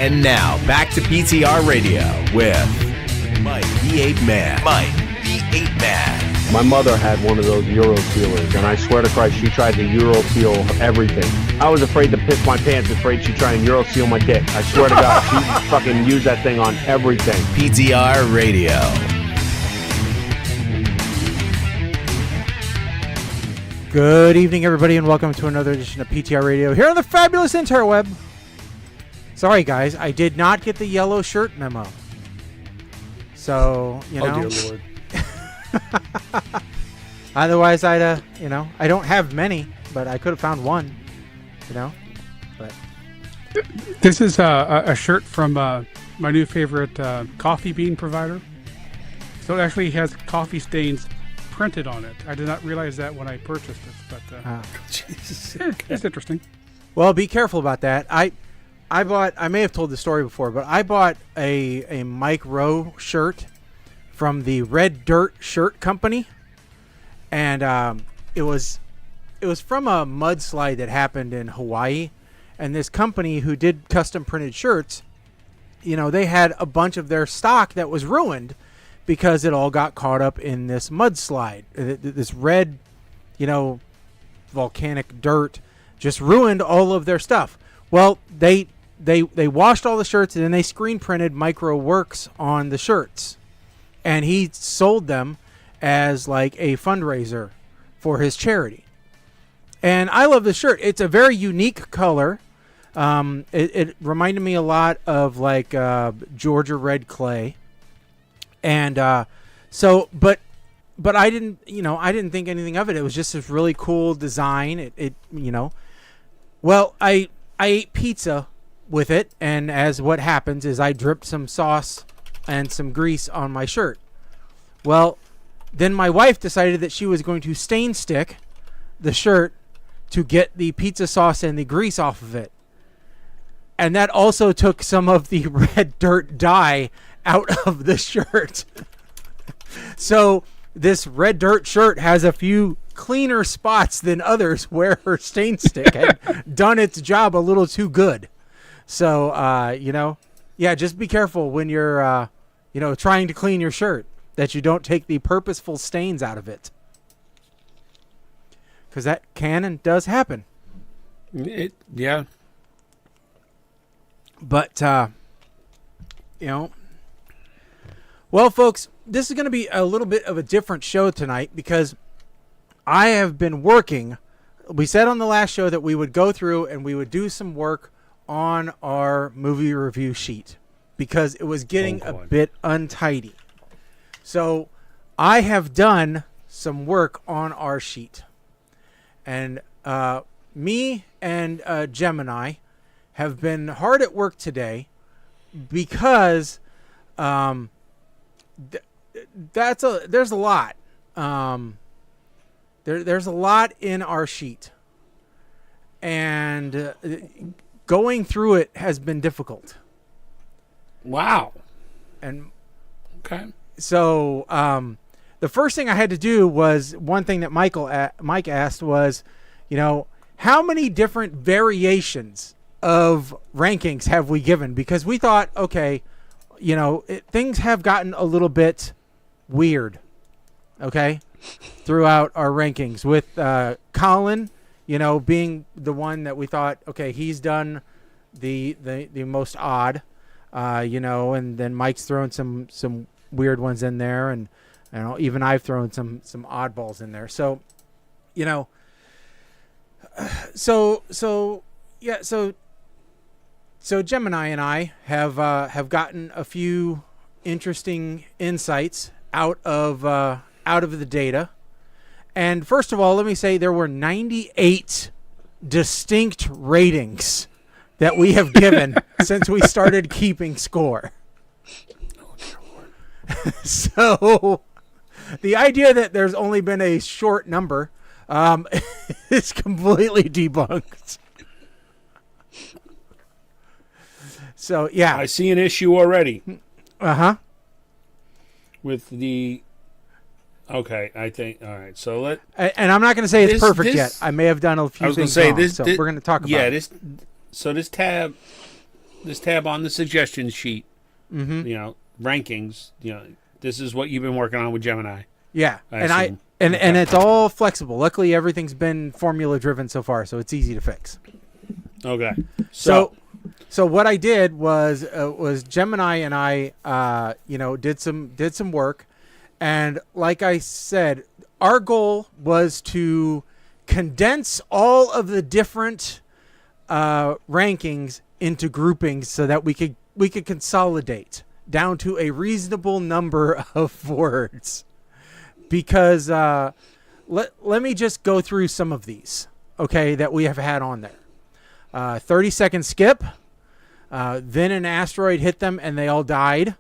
And now, back to PTR Radio with Mike the Ape Man. Mike the Ape Man. My mother had one of those Euro sealers, and I swear to Christ, she tried to Euro seal everything. I was afraid to piss my pants, afraid she'd try and Euro seal my dick. I swear to God, she fucking used that thing on everything. PTR Radio. Good evening, everybody, and welcome to another edition of PTR Radio here on the fabulous interweb. Sorry, guys, I did not get the yellow shirt memo. So, you know. Oh, dear Lord. Otherwise, I'd, I don't have many, but I could have found one, But this is a shirt from my new favorite coffee bean provider. So it actually has coffee stains printed on it. I did not realize that when I purchased it, but Jesus. It's interesting. Well, be careful about that. I may have told the story before, but I bought a Mike Rowe shirt from the Red Dirt Shirt Company, and it was from a mudslide that happened in Hawaii, and this company who did custom printed shirts, they had a bunch of their stock that was ruined because it all got caught up in this mudslide. This red, volcanic dirt just ruined all of their stuff. Well, they washed all the shirts, and then they screen printed Micro Works on the shirts, and he sold them as like a fundraiser for his charity. And I love the shirt. It's a very unique color. It reminded me a lot of like Georgia red clay, and but I didn't think anything of it. It was just this really cool design. Well, I ate pizza with it, and as what happens is I dripped some sauce and some grease on my shirt. Well, then my wife decided that she was going to stain stick the shirt to get the pizza sauce and the grease off of it. And that also took some of the red dirt dye out of the shirt. So this red dirt shirt has a few cleaner spots than others where her stain stick had done its job a little too good. So, just be careful when you're, trying to clean your shirt, that you don't take the purposeful stains out of it. Because that can and does happen. Yeah. But, well, folks, this is going to be a little bit of a different show tonight because I have been working. We said on the last show that we would go through and we would do some work on our movie review sheet because it was getting a bit untidy. So I have done some work on our sheet, and me and Gemini have been hard at work today because there's a lot. There's a lot in our sheet, and going through it has been difficult. Wow. And okay. So the first thing I had to do was one thing that Mike asked was, how many different variations of rankings have we given? Because we thought, okay, things have gotten a little bit weird, okay, throughout our rankings with Colin, being the one that we thought, okay, he's done the most odd, and then Mike's thrown some weird ones in there, and even I've thrown some oddballs in there. So, so Gemini and I have gotten a few interesting insights out of the data. And first of all, let me say there were 98 distinct ratings that we have given since we started keeping score. So the idea that there's only been a short number is completely debunked. So, yeah. I see an issue already. Uh-huh. With the... Okay, I think... All right, so let... And I'm not going to say it's perfect yet. I may have done a few things wrong, so we're going to talk about it. So this tab tab on the suggestion sheet, rankings, this is what you've been working on with Gemini. Yeah, and it's all flexible. Luckily, everything's been formula driven so far, so it's easy to fix. Okay. So what I did was Gemini and I, did some work, and like I said, our goal was to condense all of the different rankings into groupings so that we could consolidate down to a reasonable number of words. Because let me just go through some of these, okay, that we have had on there. 30-second skip. Then an asteroid hit them and they all died.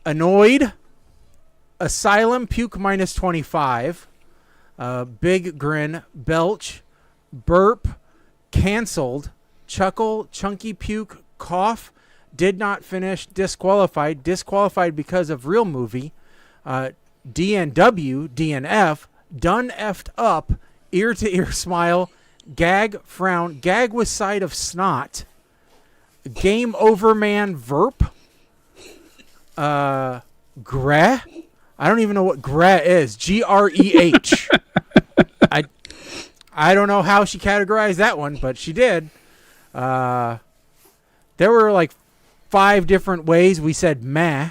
Annoyed. Asylum, puke -25. Big grin, belch, burp, canceled, chuckle, chunky puke, cough, did not finish, disqualified because of real movie, DNW, DNF, done effed up, ear to ear smile, gag, frown, gag with side of snot, game over man, verp, greh. I don't even know what greh is. GREH. I don't know how she categorized that one, but she did. There were like 5 different ways we said meh.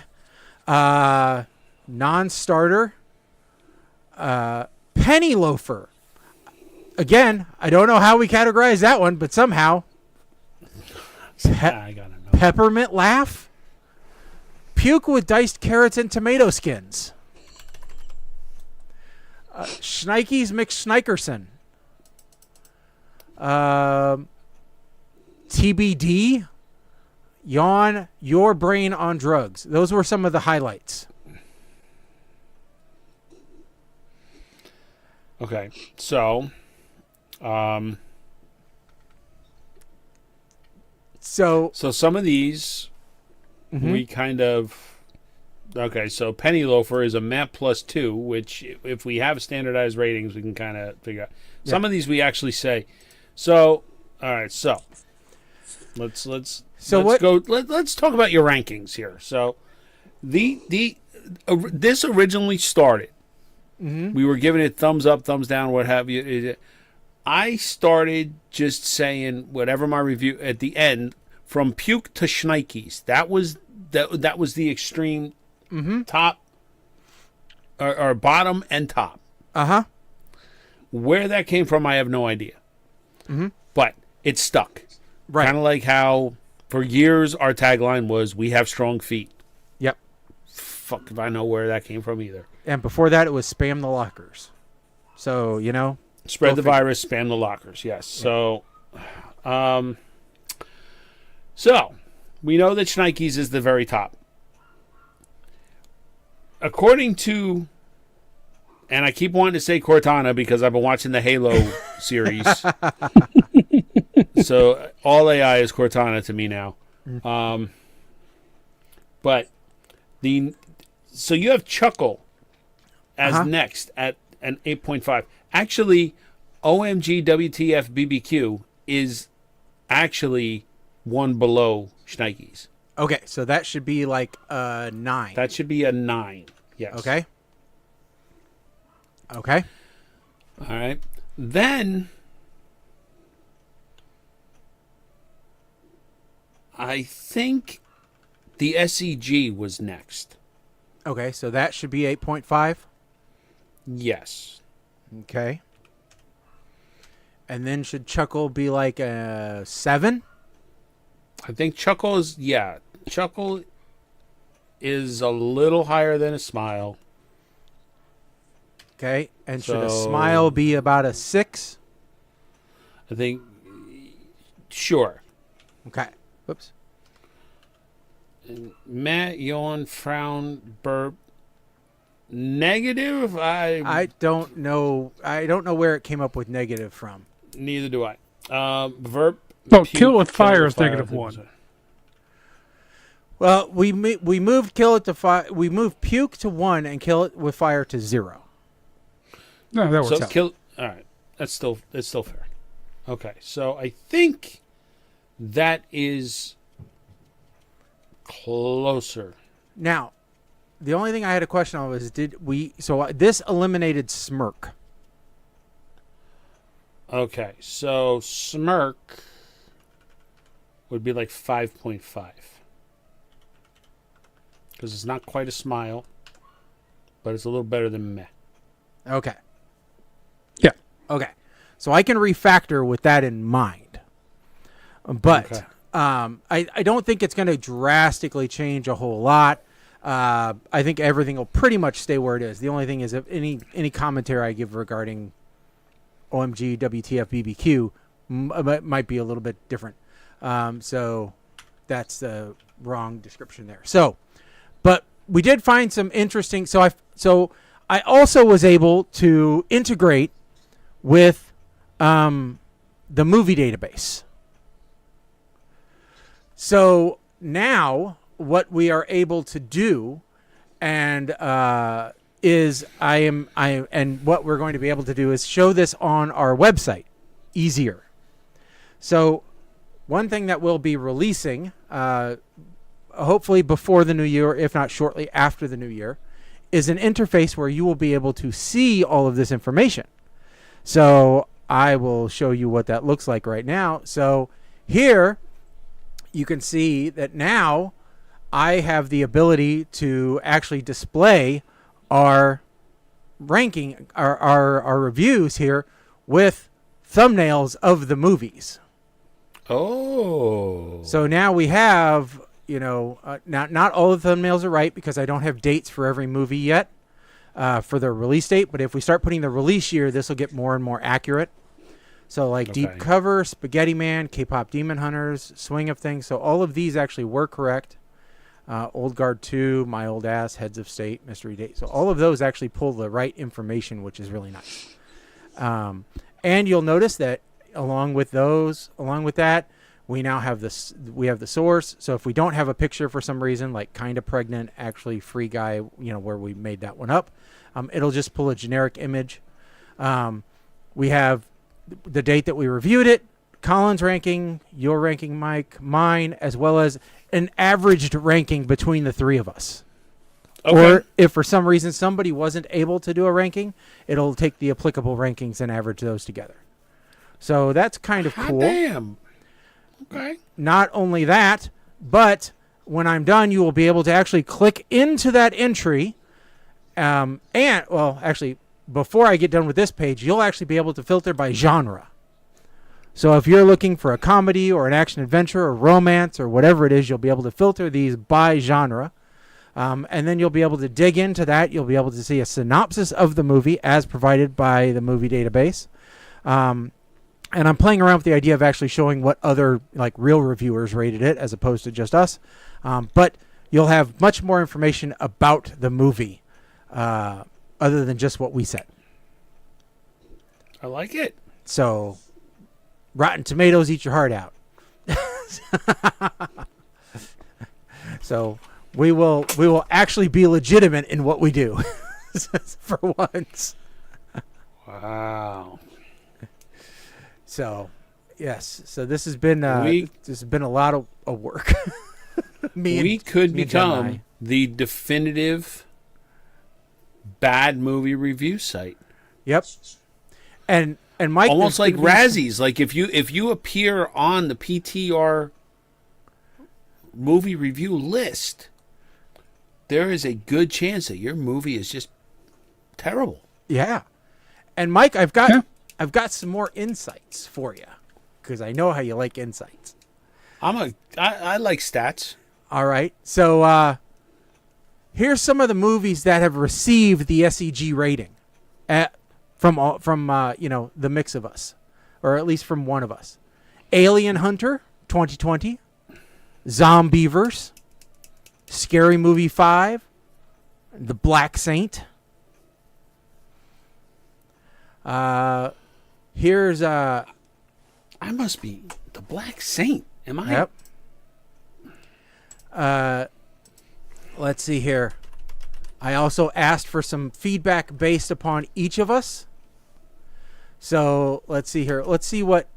Non-starter. Penny loafer. Again, I don't know how we categorized that one, but somehow. I gotta know. Peppermint laugh. Puke with diced carrots and tomato skins. Schnikes McSnikerson. TBD. Yawn. Your brain on drugs. Those were some of the highlights. Okay, so, so some of these we kind of. Okay, so Penny Loafer is a map +2, which if we have standardized ratings, we can kind of figure out. Yeah. Some of these we actually say. So, all right, so let's go. Let's talk about your rankings here. So, this originally started. Mm-hmm. We were giving it thumbs up, thumbs down, what have you. I started just saying whatever my review at the end, from puke to Schnikes. That was the extreme. Mm-hmm. Top or bottom and top. Where that came from, I have no idea. Mm-hmm. But it stuck. Right. Kind of like how for years our tagline was, "We have strong feet." Yep. Fuck if I know where that came from either. And before that, it was spam the lockers. So spread the virus, spam the lockers. Yes. Yeah. So we know that Schnikes is the very top. According to, and I keep wanting to say Cortana because I've been watching the Halo series. So all AI is Cortana to me now. But so you have Chuckle as next at an 8.5. Actually, OMG WTF BBQ is actually one below Schnikes. Okay, so that should be like a 9. That should be a 9. Yes. Okay. All right. Then I think the SEG was next. Okay, so that should be 8.5. Yes. Okay. And then should Chuckle be like a 7? I think Chuckle is a little higher than a Smile. Okay, and should a Smile be about a 6? I think, sure. Okay. Whoops. And Matt, yawn, frown, burp. Negative? I don't know. I don't know where it came up with negative from. Neither do I. Verp. Oh, Kill It with Fire is -1. Well, we moved Kill It to 5. We moved Puke to 1 and Kill It with Fire to 0. No, that works out. All right, that's still fair. Okay, so I think That is closer. Now, the only thing I had a question on was, this eliminated Smirk. Okay, so Smirk would be like 5.5. Because it's not quite a smile, but it's a little better than meh. Okay. Yeah. Okay. So I can refactor with that in mind. But Okay. I don't think it's going to drastically change a whole lot. I think everything will pretty much stay where it is. The only thing is, if any commentary I give regarding OMG, WTF, BBQ might be a little bit different. So that's the wrong description there. So, but we did find some interesting. So I also was able to integrate with the movie database. So now what we are able to do, and what we're going to be able to do is show this on our website easier. So one thing that we'll be releasing, hopefully before the new year, if not shortly after the new year, is an interface where you will be able to see all of this information. So I will show you what that looks like right now. So here you can see that now I have the ability to actually display our ranking, our reviews here with thumbnails of the movies. Oh. So now we have, not all of the thumbnails are right because I don't have dates for every movie yet for the release date. But if we start putting the release year, this will get more and more accurate. So like Deep Cover, Spaghetti Man, K-Pop Demon Hunters, Swing of Things. So all of these actually were correct. Old Guard 2, My Old Ass, Heads of State, Mystery Date. So all of those actually pull the right information, which is really nice. And you'll notice that along with that, we now have this. We have the source. So if we don't have a picture for some reason, like Kinda Pregnant, actually Free Guy, where we made that one up, it'll just pull a generic image. We have the date that we reviewed it, Colin's ranking, your ranking, Mike, mine, as well as an averaged ranking between the three of us. Okay. Or if for some reason somebody wasn't able to do a ranking, it'll take the applicable rankings and average those together. So that's kind of cool. Damn. Okay. Not only that, but when I'm done, you will be able to actually click into that entry. Actually, before I get done with this page, you'll actually be able to filter by genre. So if you're looking for a comedy or an action adventure or romance or whatever it is, you'll be able to filter these by genre. And then you'll be able to dig into that. You'll be able to see a synopsis of the movie as provided by the movie database. And I'm playing around with the idea of actually showing what other real reviewers rated it as opposed to just us. But you'll have much more information about the movie other than just what we said. I like it. So, Rotten Tomatoes, eat your heart out. So we will actually be legitimate in what we do for once. Wow. So, yes. So this has been a lot of work. We could become the definitive bad movie review site. Yep. And Mike, almost like Razzies. Like if you appear on the PTR movie review list, there is a good chance that your movie is just terrible. Yeah. And Mike, I've got some more insights for you because I know how you like insights. I like stats. All right. So here's some of the movies that have received the SEG rating from the mix of us, or at least from one of us. Alien Hunter 2020, Zombieverse, Scary Movie 5, The Black Saint. Here's I must be The Black Saint. Am I? Yep. Let's see here. I also asked for some feedback based upon each of us. So let's see here. Let's see what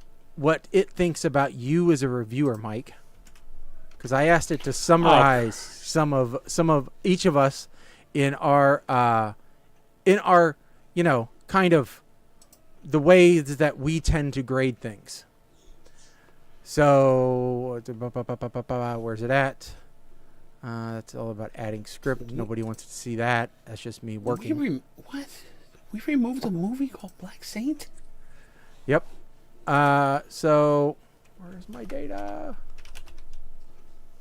what it thinks about you as a reviewer, Mike. Because I asked it to summarize some of each of us in our kind of the ways that we tend to grade things. So, where's it at? That's all about adding script. Nobody wants to see that. That's just me working. What? We removed a movie called Black Saint? Yep. So, where's my data?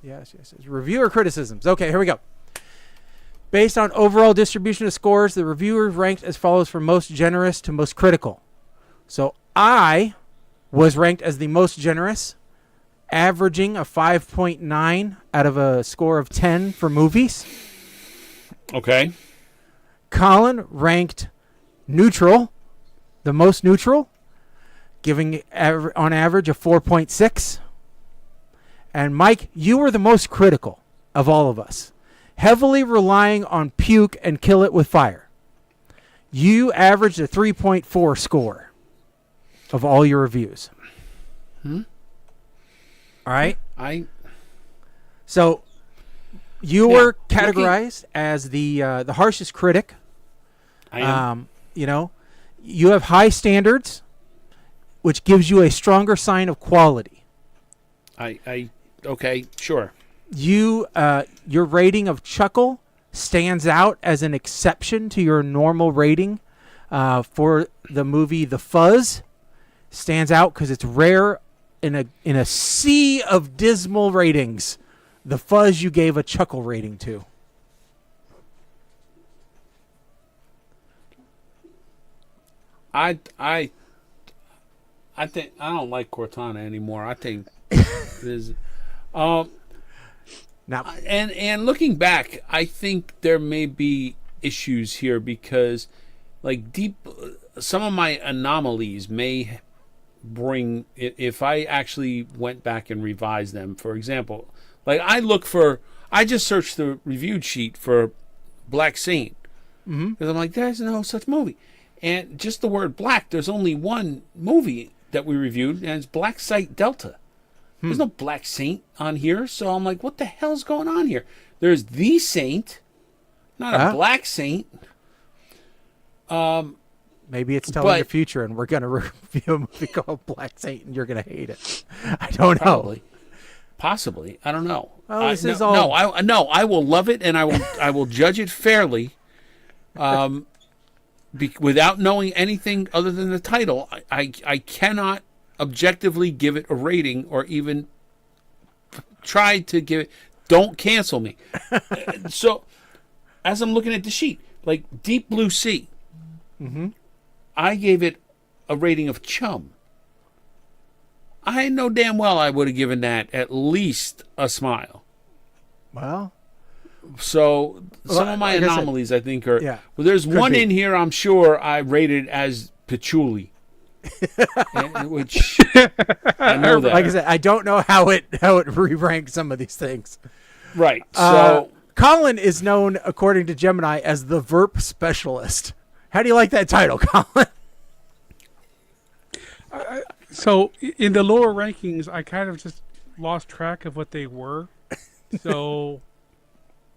Yes. Reviewer criticisms. Okay, here we go. Based on overall distribution of scores, the reviewers ranked as follows from most generous to most critical. So I was ranked as the most generous, averaging a 5.9 out of a score of 10 for movies. Okay. Colin ranked neutral, the most neutral, giving on average a 4.6. And Mike, you were the most critical of all of us, heavily relying on puke and kill it with fire. You averaged a 3.4 score of all your reviews. All right? So you were categorized as the harshest critic. I am. You have high standards, which gives you a stronger sign of quality. Okay, sure. Your rating of Chuckle stands out as an exception to your normal rating for the movie The Fuzz. Stands out because it's rare in a sea of dismal ratings. The Fuzz you gave a Chuckle rating to. I think I don't like Cortana anymore. I think there's now and looking back, I think there may be issues here because like some of my anomalies may bring, if I actually went back and revised them. For example, like I just searched the review sheet for Black Saint because I'm like, there's no such movie, and just the word black, there's only one movie that we reviewed, and it's Black Saint Delta. There's no Black Saint on here, so I'm like, what the hell's going on here? There's the Saint, not a Black Saint. Maybe it's telling the future, and we're going to review a movie called Black Saint, and you're going to hate it. I don't know. Possibly. I don't know. Oh, this is all. I will love it, and I will judge it fairly. Without knowing anything other than the title, I cannot objectively give it a rating or even try to give it. Don't cancel me. So, as I'm looking at the sheet, like Deep Blue Sea, I gave it a rating of chum. I know damn well I would have given that at least a smile. Well, so some of my anomalies, I think, are. Yeah, well, there's one in here I'm sure I rated as patchouli, which I know that. Like I said, I don't know how it re-ranks some of these things. Right. So Colin is known, according to Gemini, as the Verp Specialist. How do you like that title, Colin? So in the lower rankings, I kind of just lost track of what they were. So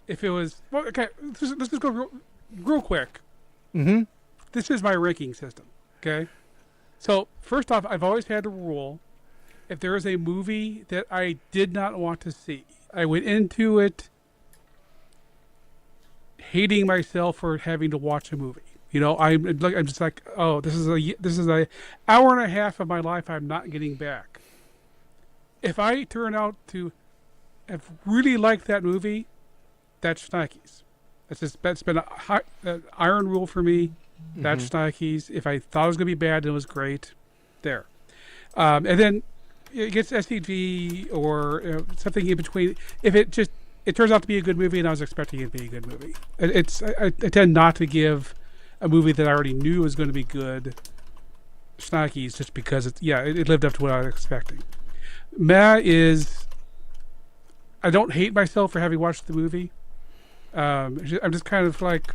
if it was okay, let's just go real quick. This is my ranking system. Okay. So first off, I've always had a rule: if there is a movie that I did not want to see, I went into it hating myself for having to watch a movie. You know, I'm just like, oh, this is a hour and a half of my life I'm not getting back. If I turn out to have really liked that movie, that's Schneikes. That's been an iron rule for me. That's Schneikes. If I thought it was going to be bad and it was great, there. And then it gets SCG or something in between. If it turns out to be a good movie and I was expecting it to be a good movie, I tend not to give a movie that I already knew was going to be good Schneikes just because it lived up to what I was expecting. I don't hate myself for having watched the movie. I'm just kind of like,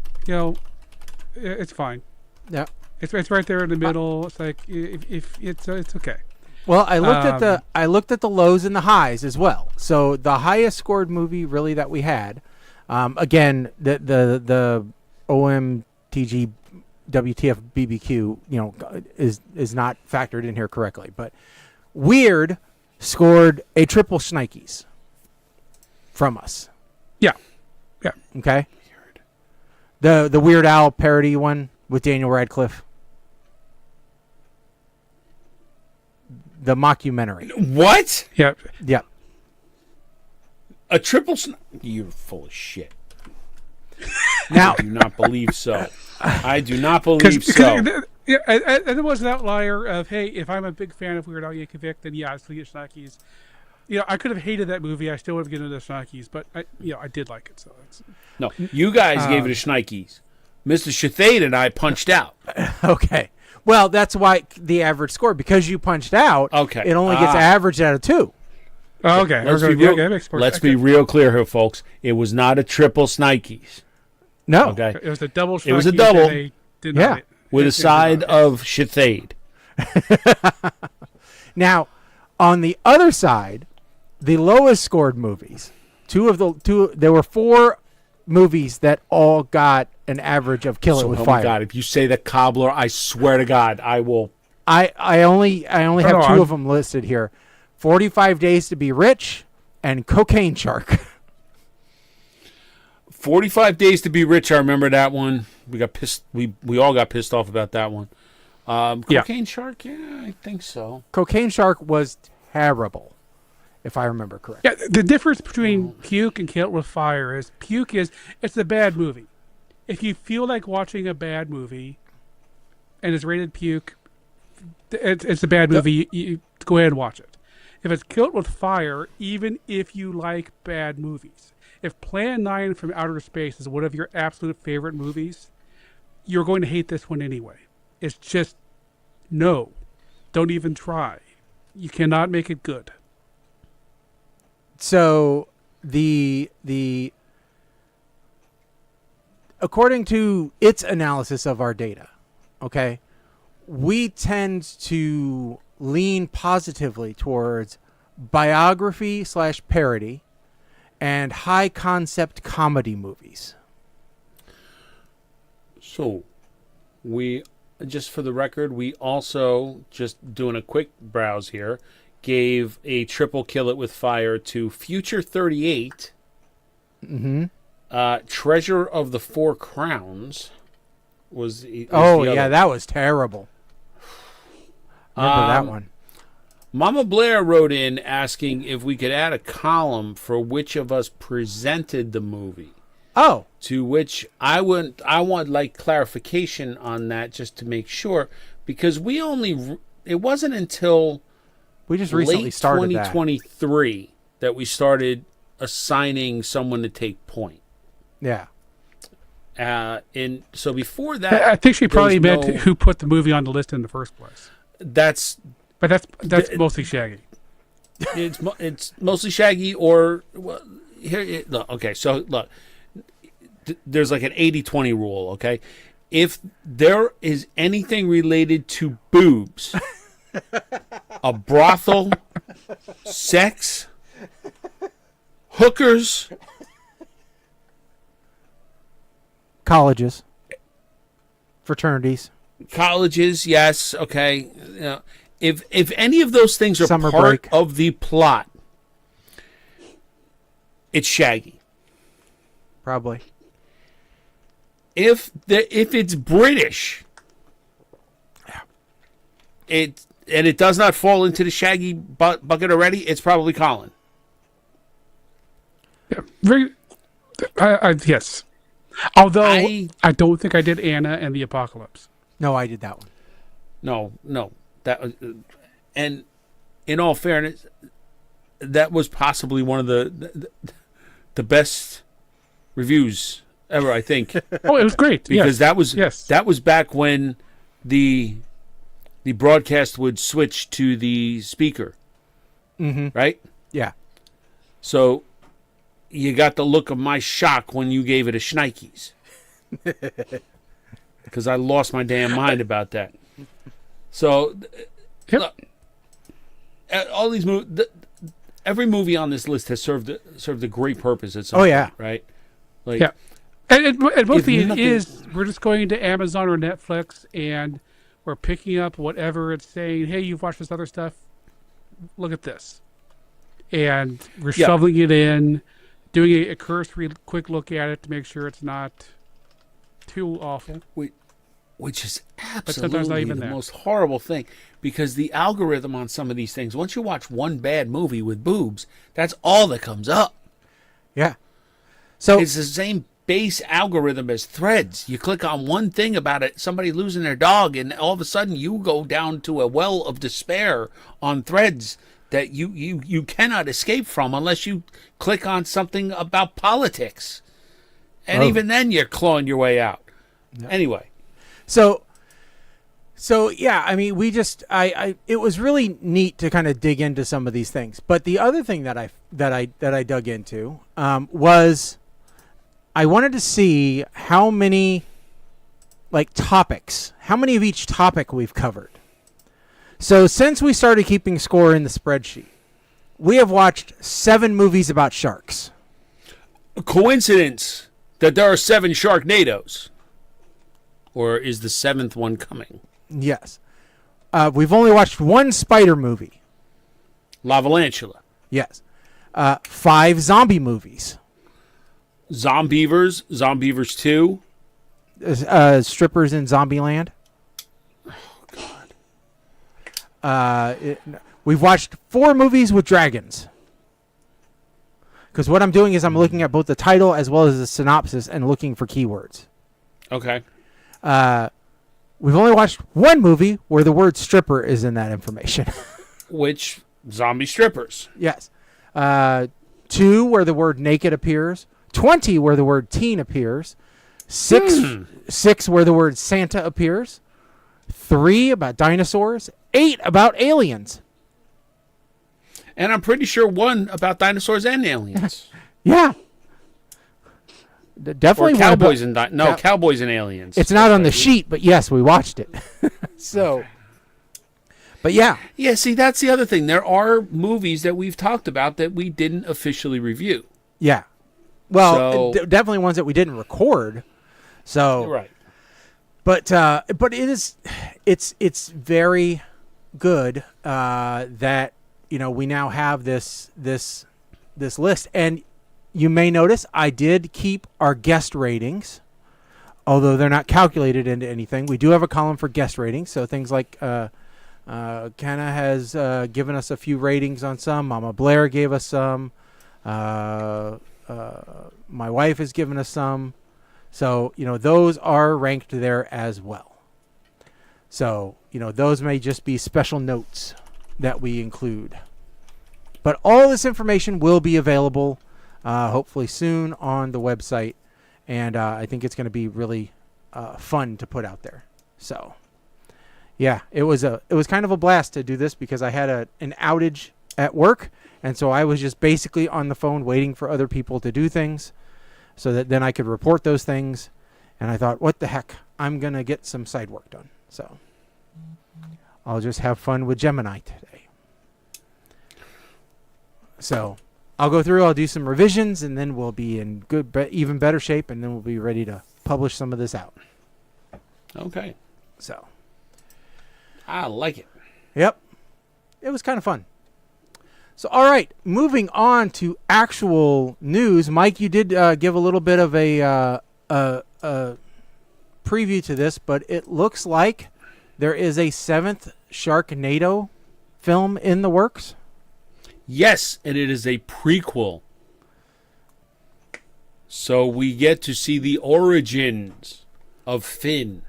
it's fine. Yeah, it's right there in the middle. It's like if it's okay. Well, I looked at the lows and the highs as well. So the highest scored movie really that we had, again, the OMTG WTF BBQ, is not factored in here correctly. But Weird scored a triple Schnikes from us. Yeah. Okay. The Weird Al parody one with Daniel Radcliffe. The mockumentary. What? Yeah. A triple You're full of shit. Now, I do not believe so. I do not believe so. Yeah, and it was an outlier of, hey, if I'm a big fan of Weird Al Yankovic, then yeah, I still get Schnikes. I could have hated that movie. I still would have given it a Schnikes, but I did like it. So no, you guys gave it a Schnikes. Mr. Shathade and I punched out. Okay. Well, that's why the average score, because you punched out. Okay. It only gets averaged out of 2. Oh, okay. Let's be real clear here, folks. It was not a triple Schnikes. No. Okay. It was a double. It was a double. Yeah. With a side of Shathade. Now, on the other side, the lowest scored movies, there were 4 movies that all got an average of Kill It With Fire. Oh my God, if you say the Cobbler, I swear to God, I will. I only have 2 of them listed here. 45 Days to Be Rich and Cocaine Shark. 45 Days to Be Rich, I remember that one. We got pissed. We all got pissed off about that one. Cocaine Shark, yeah, I think so. Cocaine Shark was terrible, if I remember correctly. Yeah, the difference between Puke and Kill It With Fire is Puke it's a bad movie. If you feel like watching a bad movie and it's rated Puke, it's a bad movie. You go ahead and watch it. If it's Kill It With Fire, even if you like bad movies, if Plan 9 from Outer Space is one of your absolute favorite movies, you're going to hate this one anyway. It's just, no, don't even try. You cannot make it good. So the according to its analysis of our data, okay, we tend to lean positively towards biography / parody and high concept comedy movies. So we, just for the record, we also, just doing a quick browse here, gave a triple Kill It With Fire to Future 38, Treasure of the Four Crowns was the other. That was terrible. Remember that one. Mama Blair wrote in asking if we could add a column for which of us presented the movie. Oh. To which I want like clarification on that, just to make sure, because it wasn't until we just recently started 2023 that we started assigning someone to take point. Yeah. And so before that, I think she probably meant who put the movie on the list in the first place. That's mostly Shaggy. It's mostly Shaggy, or well, here. Look, okay, so look, there's like an 80-20 rule. Okay, if there is anything related to boobs, a brothel, sex, hookers, colleges, fraternities, yes, okay. If any of those things are Summer part break. of the plot, it's Shaggy. Probably. If it's British, it does not fall into the Shaggy bucket already, it's probably Colin. Yeah, yes. Although I don't think I did Anna and the Apocalypse. No, I did that one. No. That was, and in all fairness, that was possibly one of the best reviews ever, I think. Oh, it was great because yes. that was back when the broadcast would switch to the speaker, right? Yeah. So you got the look of my shock when you gave it a Schnikes, because I lost my damn mind about that. So, look, all these movies. Every movie on this list has served a great purpose at some point, right? Like, yeah. And mostly it is, we're just going to Amazon or Netflix and we're picking up whatever it's saying, hey, you've watched this other stuff, look at this. And we're shoveling it in, doing a cursory quick look at it to make sure it's not too awful. Which is absolutely the most horrible thing, because the algorithm on some of these things, once you watch one bad movie with boobs, that's all that comes up. Yeah. So it's the same base algorithm as Threads. You click on one thing about it, somebody losing their dog, and all of a sudden you go down to a well of despair on Threads that you cannot escape from unless you click on something about politics. And even then you're clawing your way out. Yeah. Anyway. So yeah, I mean, it was really neat to kind of dig into some of these things. But the other thing that I dug into was I wanted to see how many topics, how many of each topic we've covered. So since we started keeping score in the spreadsheet, we have watched 7 movies about sharks. A coincidence that there are 7 Sharknadoes. Or is the 7th one coming? Yes. We've only watched 1 spider movie. Lavalantula. Yes. 5 zombie movies. Zombievers. Zombievers 2. Strippers in Zombieland. Oh, God. We've watched 4 movies with dragons. Because what I'm doing is I'm looking at both the title as well as the synopsis and looking for keywords. Okay. We've only watched 1 movie where the word stripper is in that information. Which? Zombie strippers. Yes. 2 where the word naked appears. 20 where the word teen appears. 6 where the word Santa appears. 3 about dinosaurs. 8 about aliens. And I'm pretty sure 1 about dinosaurs and aliens. Yeah. Definitely or cowboys cowboys and aliens. It's not on the sheet, but yes, we watched it. So, but yeah. Yeah, see, that's the other thing. There are movies that we've talked about that we didn't officially review. Yeah. Well, definitely ones that we didn't record. So, right. But it's very good that we now have this list. And you may notice I did keep our guest ratings, although they're not calculated into anything. We do have a column for guest ratings, so things like Kenna has given us a few ratings on some. Mama Blair gave us some. My wife has given us some. So, those are ranked there as well. So, those may just be special notes that we include. But all this information will be available hopefully soon on the website, and I think it's going to be really fun to put out there. So, yeah, it was kind of a blast to do this because I had an outage at work, and so I was just basically on the phone waiting for other people to do things, so that then I could report those things. And I thought, what the heck, I'm gonna get some side work done. So I'll just have fun with Gemini today. So I'll go through, I'll do some revisions, and then we'll be in even better shape, and then we'll be ready to publish some of this out. Okay. So. I like it. Yep. It was kind of fun. So, all right, moving on to actual news. Mike, you did give a little bit of a preview to this, but it looks like there is a 7th Sharknado film in the works. Yes, and it is a prequel. So we get to see the origins of Finn.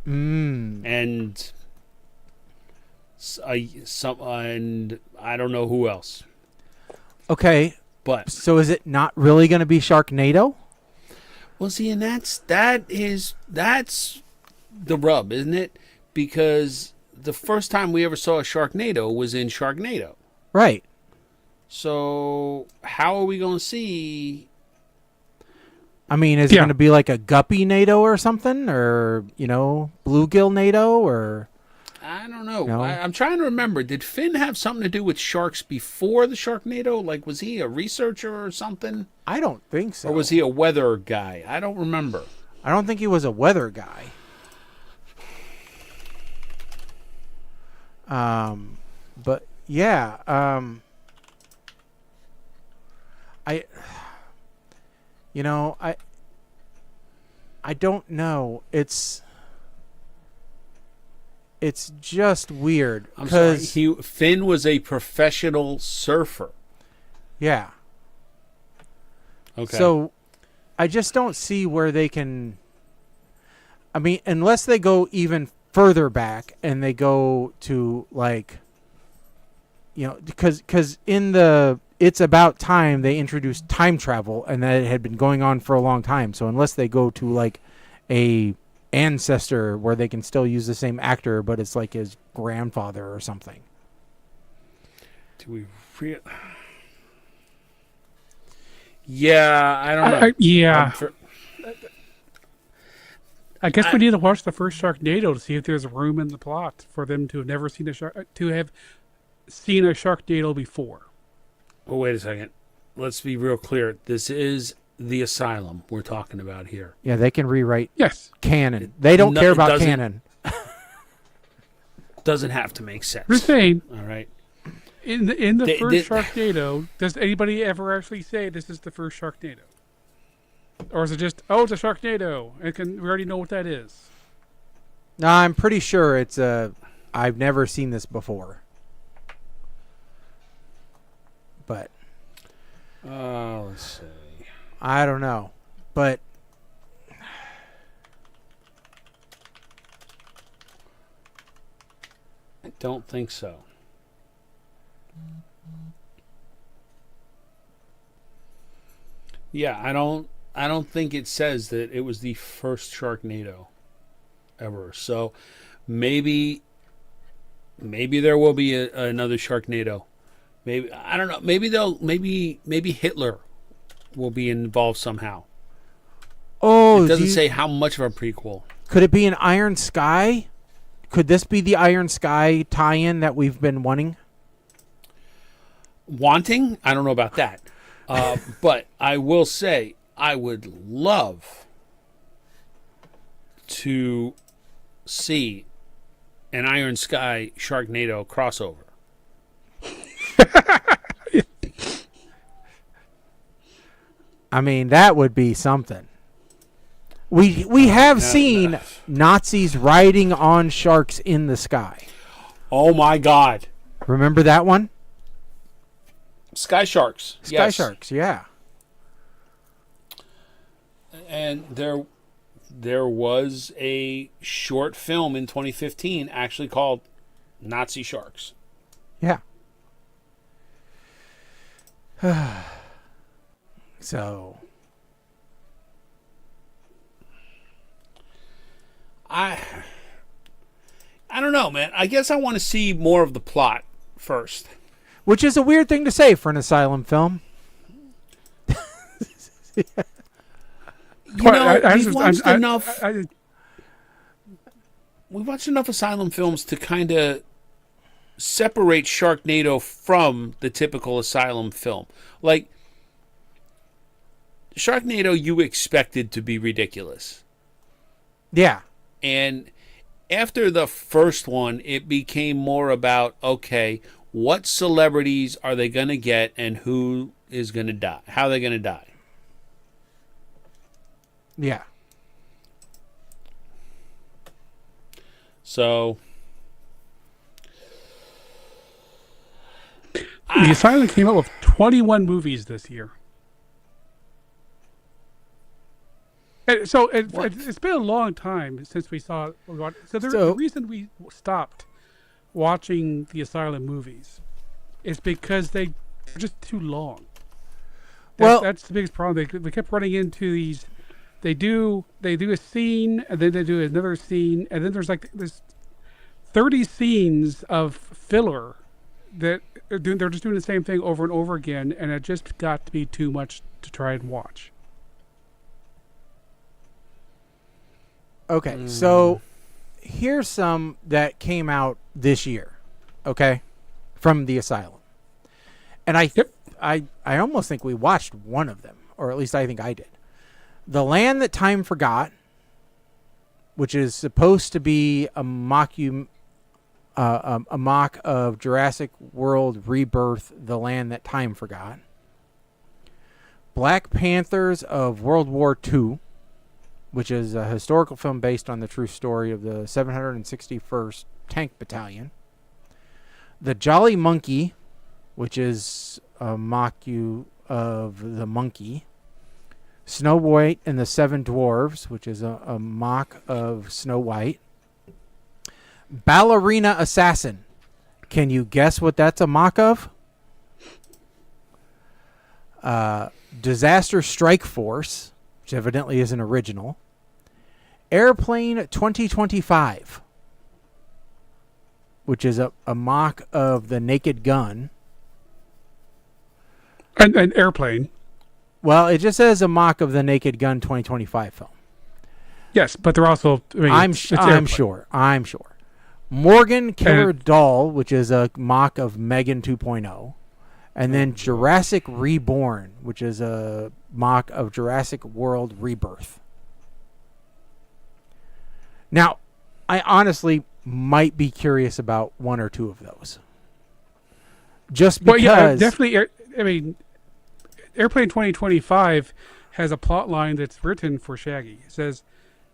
And and I don't know who else. Okay, but so is it not really going to be Sharknado? Well, see, and that's the rub, isn't it? Because the first time we ever saw a Sharknado was in Sharknado. Right. So how are we going to see? I mean, is it going to be like a Guppy NATO or something, or bluegill NATO, or? I don't know. No? I'm trying to remember. Did Finn have something to do with sharks before the Sharknado? Like, was he a researcher or something? I don't think so. Or was he a weather guy? I don't remember. I don't think he was a weather guy. But yeah, I don't know. It's just weird. I'm sorry. Finn was a professional surfer. Yeah. Okay. So I just don't see where they can. I mean, unless they go even further back and they go to because in the It's About Time they introduced time travel, and that it had been going on for a long time. So unless they go to a ancestor where they can still use the same actor, but it's like his grandfather or something. Do we really? Yeah, I don't know. Yeah. I guess we need to watch the first Sharknado to see if there's room in the plot for them to have never seen to have seen a Sharknado before. Oh, wait a second. Let's be real clear. This is the asylum we're talking about here. Yeah, they can rewrite canon. They don't No, care it about doesn't- canon. Doesn't have to make sense. We're saying All right. in the first Sharknado, does anybody ever actually say this is the first Sharknado? Or is it just, it's a Sharknado? We already know what that is. No, I'm pretty sure it's I've never seen this before. But let's see. I don't know. But I don't think so. Yeah, I don't think it says that it was the first Sharknado ever. So maybe there will be another Sharknado. Maybe, I don't know. Maybe Hitler will be involved somehow. it doesn't say how much of a prequel. Could it be an Iron Sky? Could this be the Iron Sky tie-in that we've been wanting? Wanting? I don't know about that. But I will say I would love to see an Iron Sky Sharknado crossover. I mean, that would be something. We have seen Nazis riding on sharks in the sky. Oh my God! Remember that one? Sky Sharks. Sky Yes. Sharks, yeah. And there was a short film in 2015 actually called Nazi Sharks. Yeah. So I don't know, man. I guess I want to see more of the plot first. which is a weird thing to say for an asylum film. You know, we watched enough asylum films to kind of separate Sharknado from the typical asylum film. Like, Sharknado, you expected to be ridiculous. Yeah. And after the first one, it became more about, okay, what celebrities are they going to get and who is going to die? How are they going to die? Yeah. So The Asylum came out with 21 movies this year. So it's been a long time since we saw. The reason we stopped watching the Asylum movies is because they're just too long. That's the biggest problem. They kept running into these. They do a scene, and then they do another scene, and then there's 30 scenes of filler that they're just doing the same thing over and over again, and it just got to be too much to try and watch. Okay, so here's some that came out this year, okay, from the asylum. And I almost think we watched one of them, or at least I think I did. The Land That Time Forgot, which is supposed to be a mock of Jurassic World Rebirth, The Land That Time Forgot. Black Panthers of World War II, which is a historical film based on the true story of the 761st Tank Battalion. The Jolly Monkey, which is a mock of The Monkey. Snow White and the Seven Dwarves, which is a mock of Snow White. Ballerina Assassin. Can you guess what that's a mock of? Disaster Strike Force, which evidently is an original. Airplane 2025, which is a mock of The Naked Gun. An airplane. Well, it just says a mock of The Naked Gun 2025 film. Yes, but they're also... I mean, I'm sure. Morgan Killer Doll, which is a mock of Megan 2.0. And then Jurassic Reborn, which is a mock of Jurassic World Rebirth. Now, I honestly might be curious about one or two of those. Just because... Well, yeah, definitely... I mean... Airplane 2025 has a plot line that's written for Shaggy. It says,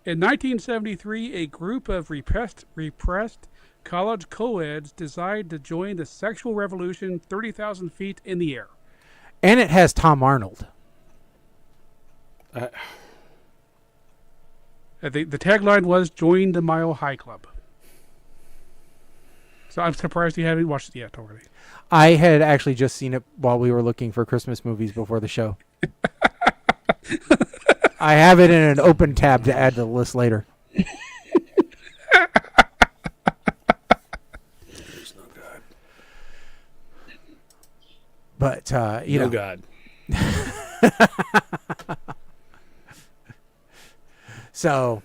in 1973, a group of repressed college co-eds decided to join the sexual revolution 30,000 feet in the air. And it has Tom Arnold. The tagline was, join the Mile High Club. So I'm surprised you haven't watched it yet already. I had actually just seen it while we were looking for Christmas movies before the show. I have it in an open tab to add to the list later. There's no God. But, no God. So...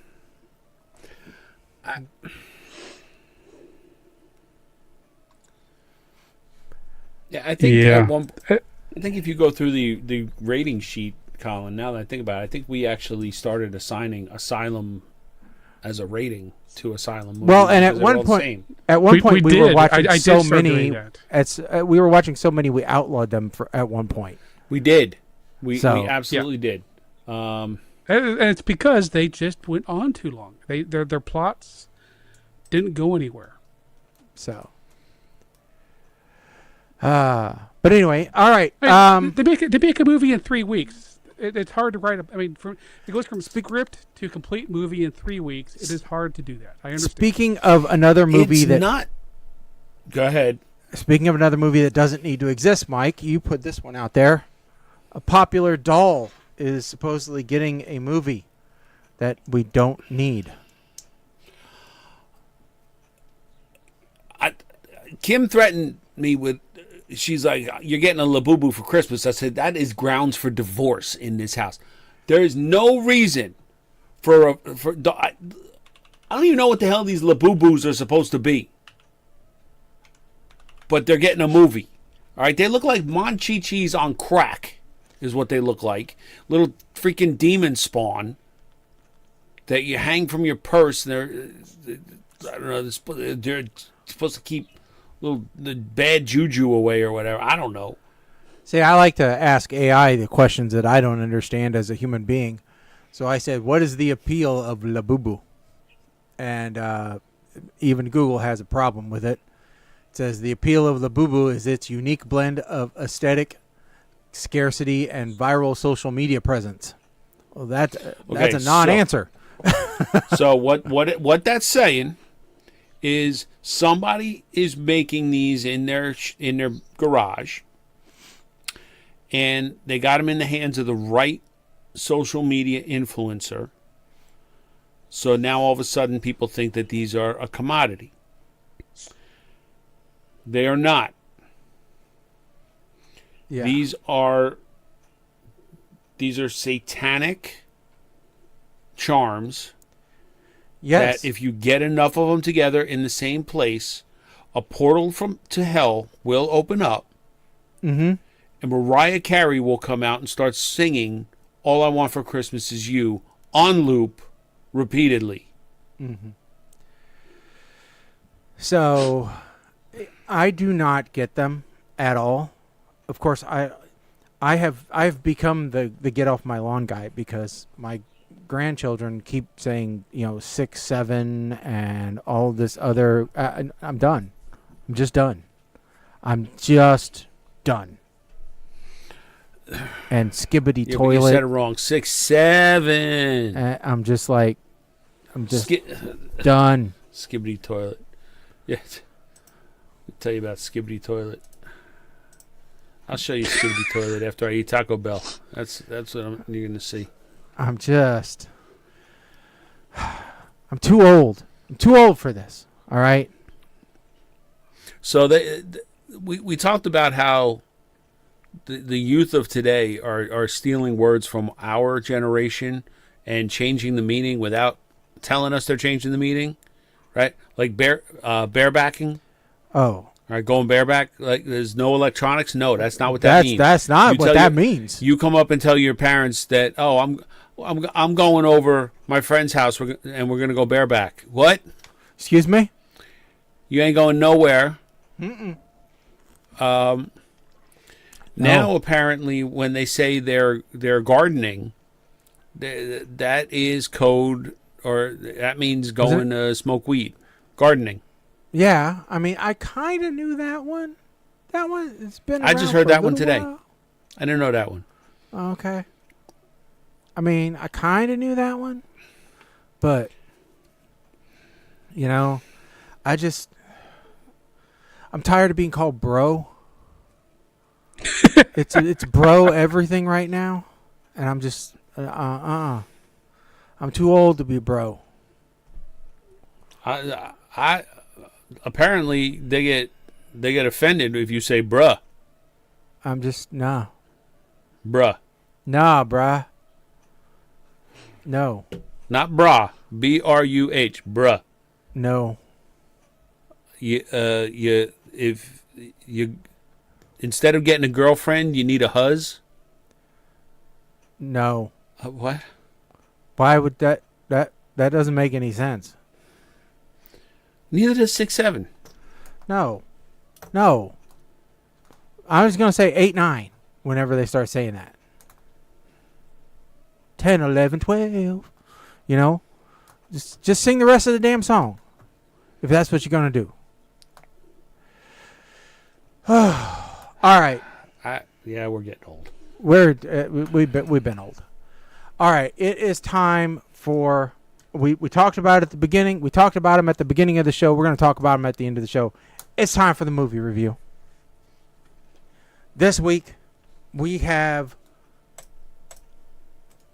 Yeah, I think I think if you go through the rating sheet, Colin, now that I think about it, I think we actually started assigning Asylum as a rating to Asylum movies. Well, and at one point we were watching so many. We were watching so many we outlawed them at one point. We did. We absolutely did. And it's because they just went on too long. Their plots didn't go anywhere. So. But anyway, all right. They make a movie in 3 weeks. It's hard to write. It goes from script to complete movie in 3 weeks. It is hard to do that. I understand. Speaking of another movie Go ahead. Speaking of another movie that doesn't need to exist, Mike, you put this one out there. A popular doll is supposedly getting a movie that we don't need. Kim threatened me with. She's like, you're getting a Labubu for Christmas. I said, that is grounds for divorce in this house. There is no reason I don't even know what the hell these Labubus are supposed to be. But they're getting a movie. All right, they look like Monchichis on crack is what they look like. Little freaking demon spawn that you hang from your purse. And I don't know, they're supposed to keep the bad juju away or whatever. I don't know. See, I like to ask AI the questions that I don't understand as a human being. So I said, what is the appeal of Labubu? And even Google has a problem with it. It says the appeal of Labubu is its unique blend of aesthetic, scarcity, and viral social media presence. Well, that's a non-answer. So what that's saying is somebody is making these in their garage, and they got them in the hands of the right social media influencer. So now all of a sudden people think that these are a commodity. They are not. Yeah. These are satanic charms Yes. that if you get enough of them together in the same place, a portal to hell will open up, Mm-hmm. and Mariah Carey will come out and start singing "All I Want for Christmas Is You" on loop, repeatedly. Mm-hmm. So, I do not get them at all. Of course, I've become the get off my lawn guy because my grandchildren keep saying 6, 7, and all this other. I'm done. I'm just done. I'm just done. And skibbity Yeah, toilet. but you said it wrong. 6, 7. I'm just done. Skibbity toilet. Yes. I'll tell you about Skibbity toilet. I'll show you Skibbity toilet after I eat Taco Bell. That's what you're going to see. I'm too old. I'm too old for this. All right. So we talked about how the youth of today are stealing words from our generation and changing the meaning without telling us they're changing the meaning, right? Like barebacking. Oh. All right, going bareback, like there's no electronics. No, that's not what that means. That's not what that means. You come up and tell your parents that, oh, I'm going over my friend's house and we're gonna go bareback. What? Excuse me? You ain't going nowhere. Mm-mm. Now apparently, when they say they're gardening, that is code, or that means going to smoke weed. Gardening. Yeah, I mean, I kind of knew that one. That one, it's been. I just heard that one today. I didn't know that one. Okay. I mean, I kind of knew that one, but I'm tired of being called bro. It's bro everything right now, and I'm just I'm too old to be bro. I apparently they get offended if you say bruh. I'm just nah. Bruh. Nah, bruh. No. Not brah. BRUH. Bruh. No. If you instead of getting a girlfriend, you need a huzz. No. What? Why would that doesn't make any sense. Neither does 6, 7. No. I was gonna say 8, 9 whenever they start saying that. 10, 11, 12. Just sing the rest of the damn song, if that's what you're gonna do. All right. Yeah, we're getting old. We've been old. All right, it is time for. We talked about it at the beginning. We talked about them at the beginning of the show. We're going to talk about them at the end of the show. It's time for the movie review. This week, we have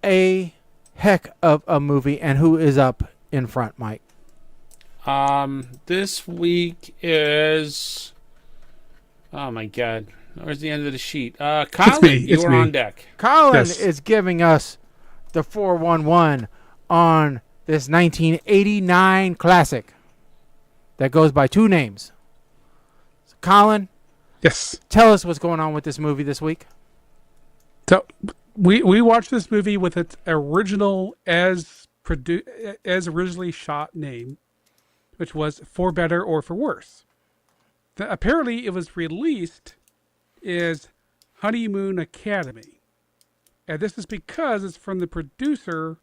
a heck of a movie. And who is up in front, Mike? This week is... Oh, my God. Where's the end of the sheet? Colin, you are on deck. Colin is giving us the 411 on this 1989 classic that goes by 2 names. So, Colin, yes, tell us what's going on with this movie this week. So we watched this movie with its original as originally shot name, which was For Better or For Worse. Apparently, it was released as Honeymoon Academy, and this is because it's from the producer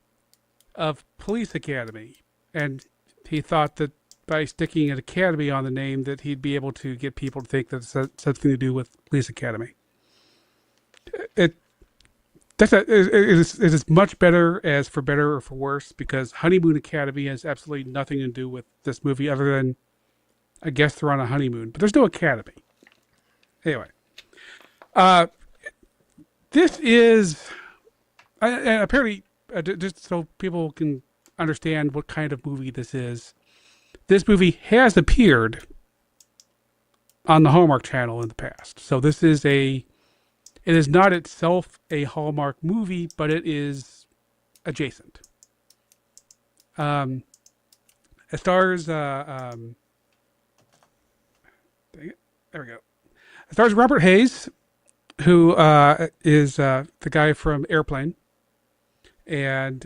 of Police Academy, and he thought that by sticking an academy on the name that he'd be able to get people to think that it's something to do with Police Academy. It is much better as For Better or For Worse, because Honeymoon Academy has absolutely nothing to do with this movie other than I guess they're on a honeymoon, but there's no academy. Anyway, this is and apparently. Just so people can understand what kind of movie this movie has appeared on the Hallmark Channel in the past. So it is not itself a Hallmark movie, but it is adjacent. It stars, dang it, there we go. It stars Robert Hayes, who is the guy from Airplane, and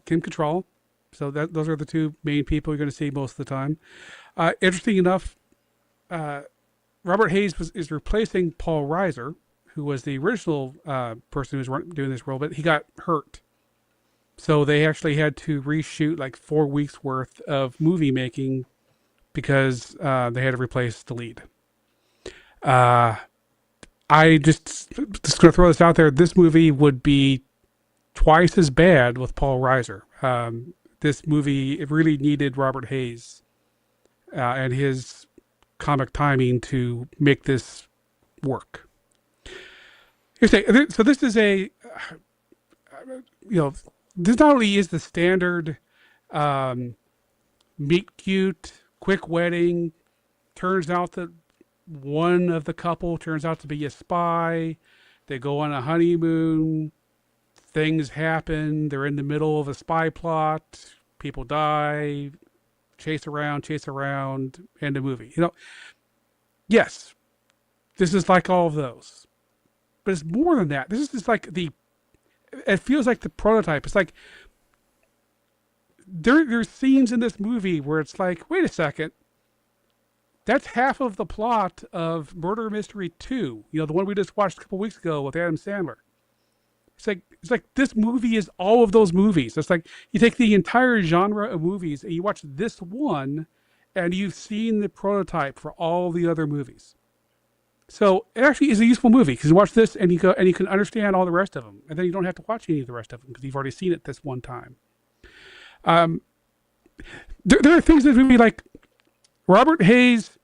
Kim Cattrall. So those are the two main people you're going to see most of the time. Interesting enough, Robert Hayes is replacing Paul Reiser, who was the original person who was doing this role, but he got hurt. So they actually had to reshoot like 4 weeks worth of movie making because they had to replace the lead. I just going to throw this out there. This movie would be twice as bad with Paul Reiser. This movie, it really needed Robert Hayes and his comic timing to make this work. So this is a, this not only is the standard meet cute, quick wedding, turns out that one of the couple turns out to be a spy, they go on a honeymoon, things happen, they're in the middle of a spy plot, people die, chase around, end of movie. Yes, this is like all of those. But it's more than that. This is just like it feels like the prototype. It's like there's scenes in this movie where it's like, wait a second, that's half of the plot of Murder Mystery 2. The one we just watched a couple weeks ago with Adam Sandler. It's like this movie is all of those movies. It's like you take the entire genre of movies and you watch this one, and you've seen the prototype for all the other movies. So it actually is a useful movie because you watch this and you can understand all the rest of them, and then you don't have to watch any of the rest of them because you've already seen it this one time. There are things in this movie like Robert Hayes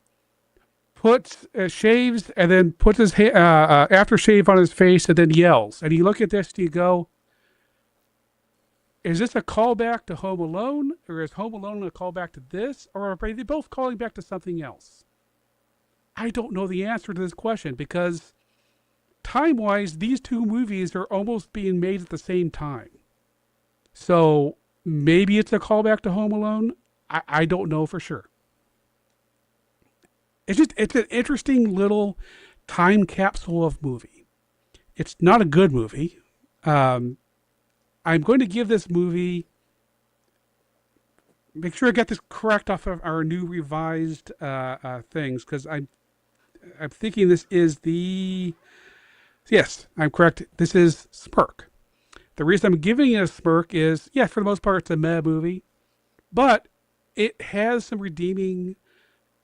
shaves and then puts his aftershave on his face and then yells. And you look at this and you go, is this a callback to Home Alone, or is Home Alone a callback to this, or are they both calling back to something else? I don't know the answer to this question because time-wise, these two movies are almost being made at the same time. So maybe it's a callback to Home Alone. I don't know for sure. It's an interesting little time capsule of movie. It's not a good movie. I'm going to give this movie, make sure I get this correct off of our new revised things, because I'm thinking this is yes, I'm correct. This is Smirk. The reason I'm giving it a Smirk is, yeah, for the most part, it's a meh movie, but it has some redeeming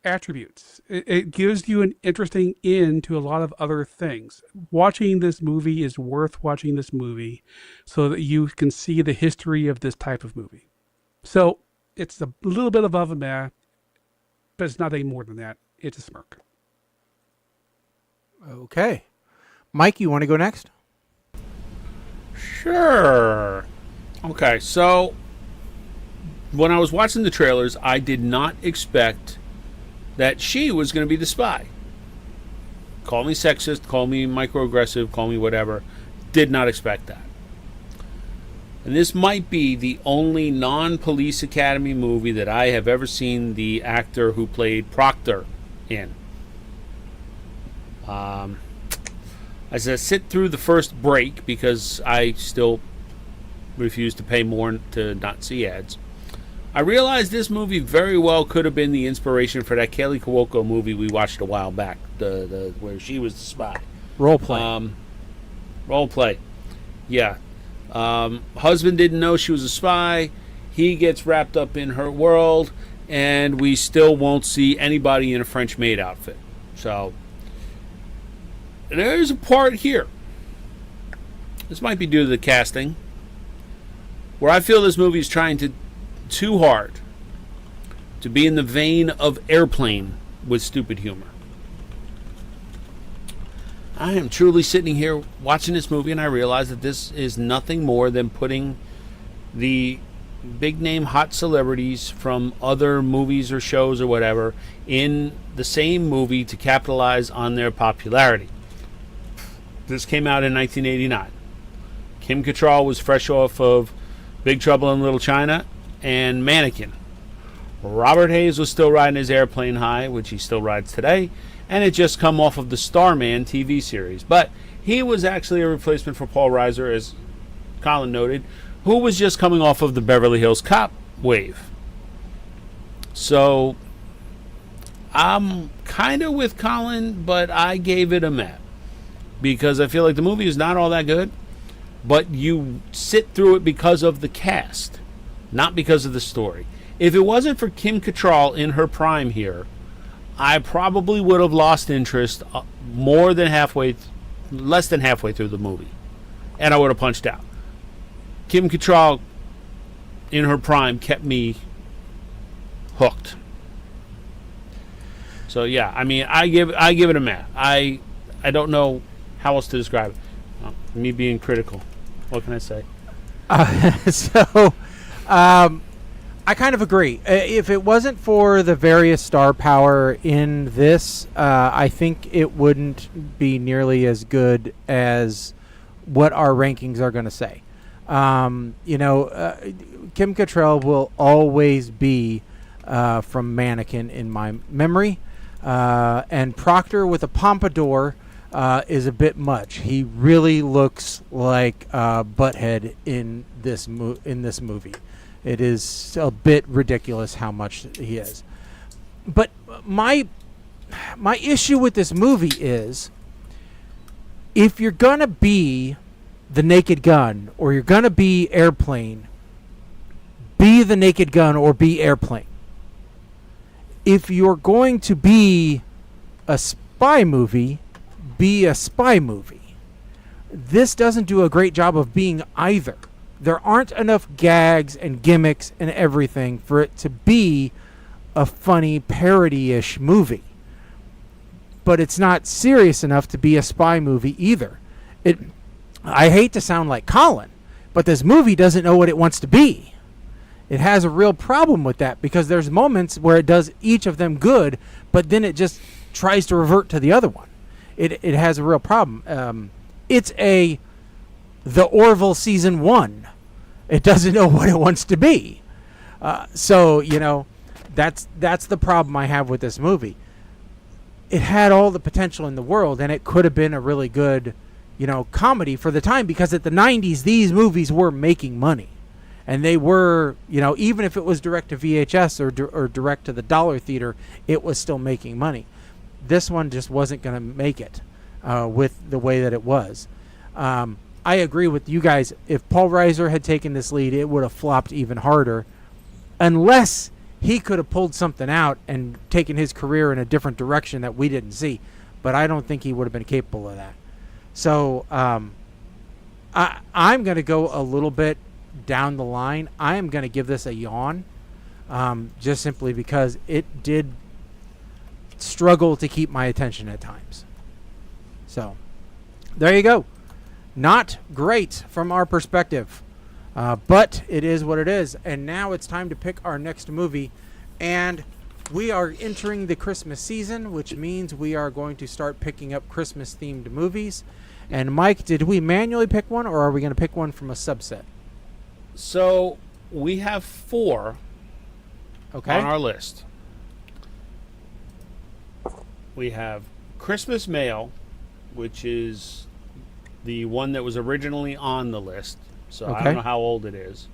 attributes. It gives you an interesting in to a lot of other things. Watching this movie is worth watching this movie so that you can see the history of this type of movie. So it's a little bit above a meh, but it's not any more than that. It's a Smirk. Okay. Mike, you want to go next? Sure. Okay, so when I was watching the trailers, I did not expect that she was going to be the spy. Call me sexist, call me microaggressive, call me whatever. Did not expect that. And this might be the only non-Police Academy movie that I have ever seen the actor who played Proctor in. As I sit through the first break, because I still refuse to pay more to not see ads, I realized this movie very well could have been the inspiration for that Kaley Cuoco movie we watched a while back, the where she was the spy. Role play. Role play. Yeah. Husband didn't know she was a spy. He gets wrapped up in her world, and we still won't see anybody in a French maid outfit. So there's a part here. This might be due to the casting, where I feel this movie is trying too hard to be in the vein of Airplane with stupid humor. I am truly sitting here watching this movie, and I realize that this is nothing more than putting the big name hot celebrities from other movies or shows or whatever in the same movie to capitalize on their popularity. This came out in 1989. Kim Cattrall was fresh off of Big Trouble in Little China and Mannequin. Robert Hayes was still riding his airplane high, which he still rides today, and it just come off of the Starman TV series. But he was actually a replacement for Paul Reiser, as Colin noted, who was just coming off of the Beverly Hills Cop wave. So I'm kind of with Colin, but I gave it a meh, because I feel like the movie is not all that good, but you sit through it because of the cast, not because of the story. If it wasn't for Kim Cattrall in her prime here, I probably would have lost interest less than halfway through the movie, and I would have punched out. Kim Cattrall in her prime kept me hooked. So yeah, I mean, I give it a meh. I don't know how else to describe it. Me being critical. What can I say? I kind of agree. If it wasn't for the various star power in this, I think it wouldn't be nearly as good as what our rankings are going to say. Kim Cattrall will always be from Mannequin in my memory. And Proctor with a pompadour is a bit much. He really looks like Butthead in this movie. It is a bit ridiculous how much he is. But my issue with this movie is, if you're going to be the Naked Gun or you're going to be Airplane, be the Naked Gun or be Airplane. If you're going to be a spy movie, be a spy movie. This doesn't do a great job of being either. There aren't enough gags and gimmicks and everything for it to be a funny parody-ish movie. But it's not serious enough to be a spy movie either. I hate to sound like Colin, but this movie doesn't know what it wants to be. It has a real problem with that, because there's moments where it does each of them good, but then it just tries to revert to the other one. It has a real problem. It's the Orville season 1. It doesn't know what it wants to be. So that's the problem I have with this movie. It had all the potential in the world, and it could have been a really good, comedy for the time, because at the 90s, these movies were making money. And they were, even if it was direct to VHS or direct to the dollar theater, it was still making money. This one just wasn't going to make it with the way that it was. I agree with you guys. If Paul Reiser had taken this lead, it would have flopped even harder, unless he could have pulled something out and taken his career in a different direction that we didn't see. But I don't think he would have been capable of that. So I'm going to go a little bit down the line. I am going to give this a yawn, just simply because it did struggle to keep my attention at times. So there you go. Not great from our perspective, but it is what it is. And now it's time to pick our next movie, and we are entering the Christmas season, which means we are going to start picking up Christmas themed movies. And Mike, did we manually pick one, or are we going to pick one from a subset? So we have 4 on our list. We have Christmas Mail, which is the one that was originally on the list. So I don't know how old it is.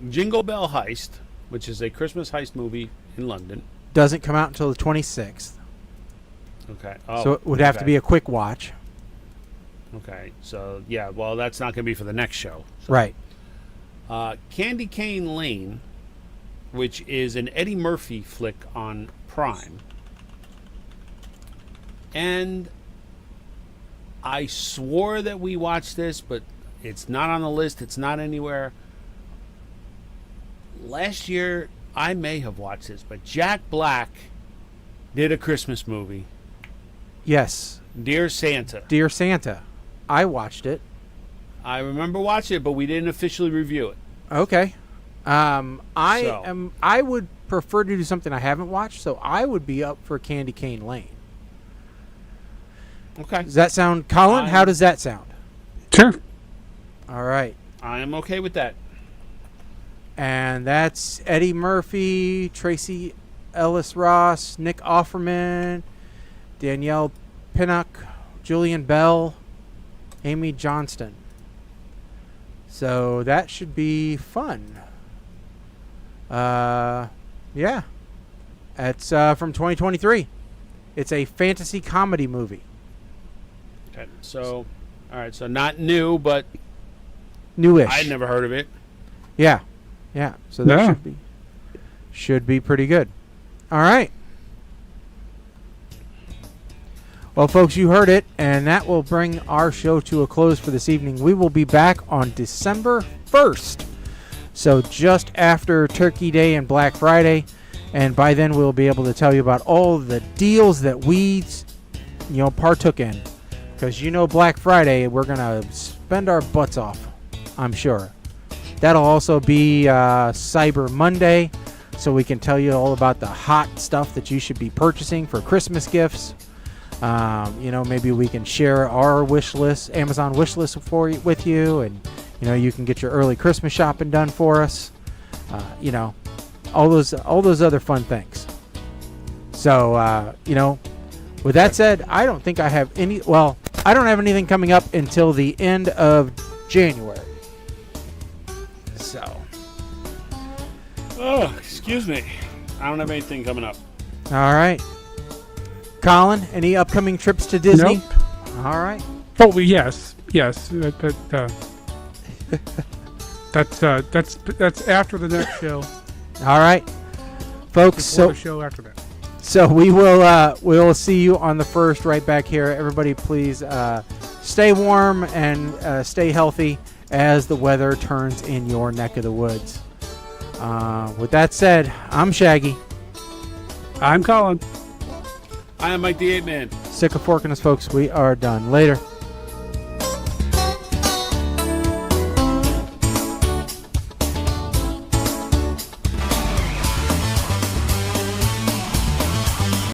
Jingle Bell Heist, which is a Christmas heist movie in London. Doesn't come out until the 26th. Okay. So it would have to be a quick watch. Okay. So, yeah, well, that's not going to be for the next show. So. Right. Candy Cane Lane, which is an Eddie Murphy flick on Prime. And I swore that we watched this, but it's not on the list. It's not anywhere. Last year, I may have watched this, but Jack Black did a Christmas movie. Yes. Dear Santa. Dear Santa. I watched it. I remember watching it, but we didn't officially review it. Okay. I would prefer to do something I haven't watched, so I would be up for Candy Cane Lane. Okay. Does that sound, Colin? How does that sound? Sure. All right. I am okay with that. And that's Eddie Murphy, Tracy Ellis Ross, Nick Offerman, Danielle Pinnock, Julian Bell, Amy Johnston. So that should be fun. Yeah. It's from 2023. It's a fantasy comedy movie. Okay. So, all right. So not new, but newish. I'd never heard of it. Yeah. Yeah. So that should be pretty good. All right. Well, folks, you heard it, and that will bring our show to a close for this evening. We will be back on December 1st, so just after Turkey Day and Black Friday, and by then we'll be able to tell you about all the deals that we, partook in, because Black Friday, we're going to spend our butts off, I'm sure. That'll also be Cyber Monday, so we can tell you all about the hot stuff that you should be purchasing for Christmas gifts. Maybe we can share our wish list, Amazon wish list with you, and you can get your early Christmas shopping done for us. All those other fun things. So with that said, I don't think I have any. Well, I don't have anything coming up until the end of January. So. Oh, excuse me. I don't have anything coming up. All right. Colin, any upcoming trips to Disney? Nope. All right. Oh, yes. That's after the next show. All right, folks. Before the show after that. So we'll see you on the 1st right back here. Everybody, please stay warm and stay healthy as the weather turns in your neck of the woods. With that said, I'm Shaggy. I'm Colin. I am Mike the 8 Man. Sick of forking us, folks. We are done. Later.